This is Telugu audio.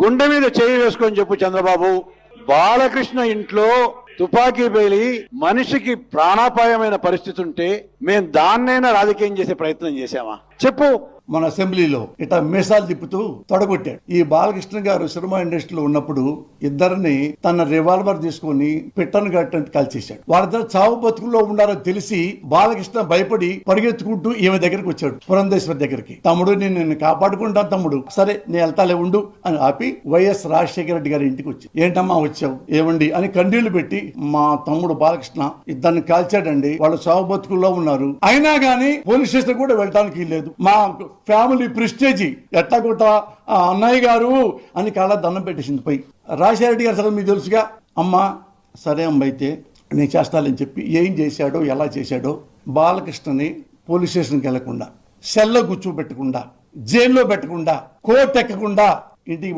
గుండె మీద చేయి వేసుకొని చెప్పు చంద్రబాబు, బాలకృష్ణ ఇంట్లో తుపాకీ పేలి మనిషికి ప్రాణాపాయమైన పరిస్థితి ఉంటే మేము దాన్నైనా రాజకీయం చేసే ప్రయత్నం చేశామా? చెప్పు. మన అసెంబ్లీలో ఇట్లా మీసాలు తిప్పుతూ తొడగొట్టాడు. ఈ బాలకృష్ణ గారు సినిమా ఇండస్ట్రీలో ఉన్నప్పుడు ఇద్దరిని తన రివాల్వర్ తీసుకుని పిట్టను కట్టినట్టు కాల్చేశాడు. వాళ్ళిద్దరు చావు బతుకుల్లో ఉండారో తెలిసి బాలకృష్ణ భయపడి పరిగెత్తుకుంటూ ఈమె దగ్గరికి వచ్చాడు, పురంధేశ్వరి దగ్గరికి. తమ్ముడు, నేను నిన్ను కాపాడుకుంటాను తమ్ముడు, సరే నేను వెళ్తాలే ఉండు అని ఆపి వైఎస్ రాజశేఖర రెడ్డి గారి ఇంటికి వచ్చి, ఏంటమ్మా వచ్చావు, ఏమండి అని కన్నీళ్లు పెట్టి, మా తమ్ముడు బాలకృష్ణ ఇద్దరిని కాల్చాడండి, వాళ్ళు చావు బతుకుల్లో ఉన్నారు, అయినా గానీ పోలీస్ స్టేషన్ కూడా వెళ్ళడానికి లేదు, మా ఫ్యామిలీ ప్రెస్టేజీ ఎట్టాగొట్ట అన్నయ్య గారు అని కాళ్ళ దండం పెట్టేసింది. పోయి రాజశేఖర రెడ్డి గారు మీకు తెలుసుగా, అమ్మా సరే అమ్మ అయితే నేను చేస్తానని చెప్పి ఏం చేశాడో ఎలా చేశాడో, బాలకృష్ణని పోలీస్ స్టేషన్కి వెళ్లకుండా, సెల్లో కూర్చోబెట్టకుండా, జైల్లో పెట్టకుండా, కోర్టు ఎక్కకుండా ఇంటికి